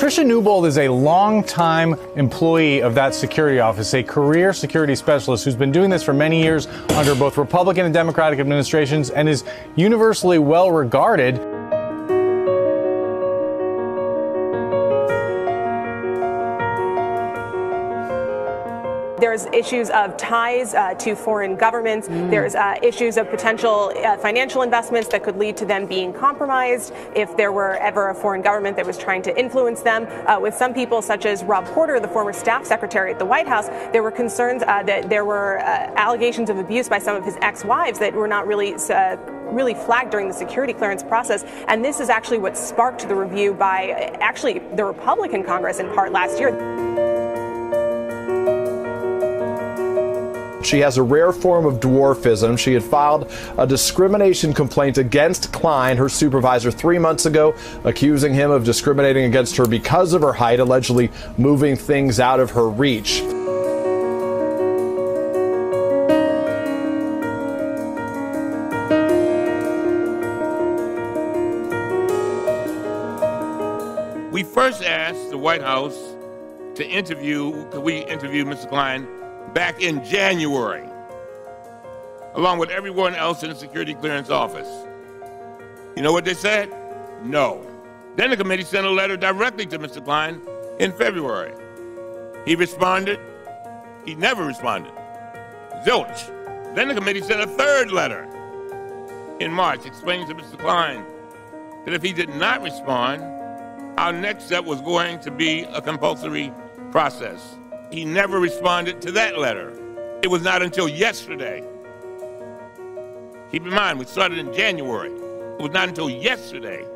Tricia Newbold is a longtime employee of that security office, a career security specialist who's been doing this for many years under both Republican and Democratic administrations and is universally well regarded. There's issues of ties to foreign governments. There's issues of potential financial investments that could lead to them being compromised if there were ever a foreign government that was trying to influence them. With some people, such as Rob Porter, the former staff secretary at the White House, there were concerns that there were allegations of abuse by some of his ex-wives that were not really flagged during the security clearance process. And this is actually what sparked the review by actually the Republican Congress in part last year. She has a rare form of dwarfism. She had filed a discrimination complaint against Kline, her supervisor, 3 months ago, accusing him of discriminating against her because of her height, allegedly moving things out of her reach. We first asked the White House to interview, could we interview Mr. Kline back in January, along with everyone else in the security clearance office. You know what they said? No. Then the committee sent a letter directly to Mr. Kline in February. He responded. He never responded. Zilch. Then the committee sent a third letter in March explaining to Mr. Kline that if he did not respond, our next step was going to be a compulsory process. He never responded to that letter. It was not until yesterday. Keep in mind, we started in January. It was not until yesterday,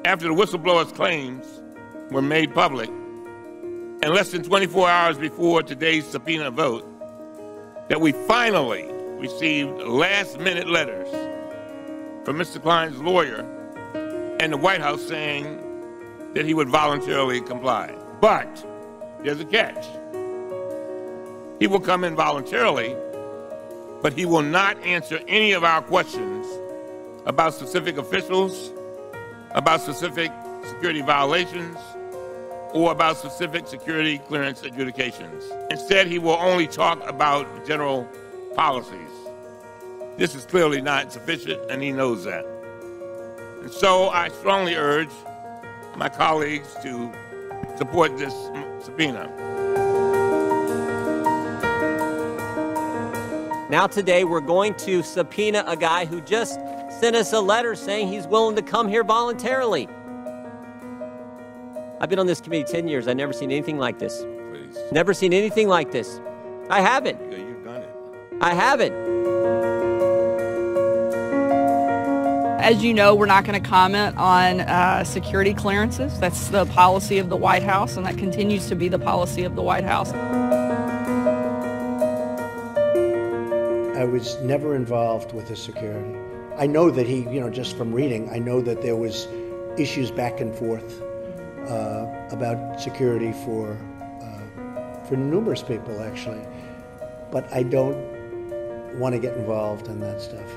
after the whistleblower's claims were made public, and less than 24 hours before today's subpoena vote, that we finally received last-minute letters from Mr. Kline's lawyer and the White House saying that he would voluntarily comply. But there's a catch. He will come in voluntarily, but he will not answer any of our questions about specific officials, about specific security violations, or about specific security clearance adjudications. Instead, he will only talk about general policies. This is clearly not sufficient, and he knows that. And so I strongly urge my colleagues to support this subpoena. Now today we're going to subpoena a guy who just sent us a letter saying he's willing to come here voluntarily. I've been on this committee 10 years. I've never seen anything like this. Please. Never seen anything like this. I haven't. Yeah, you've done it. I haven't. As you know, we're not going to comment on security clearances. That's the policy of the White House, and that continues to be the policy of the White House. I was never involved with the security. I know that he, just from reading, I know that there was issues back and forth about security for numerous people, actually. But I don't want to get involved in that stuff.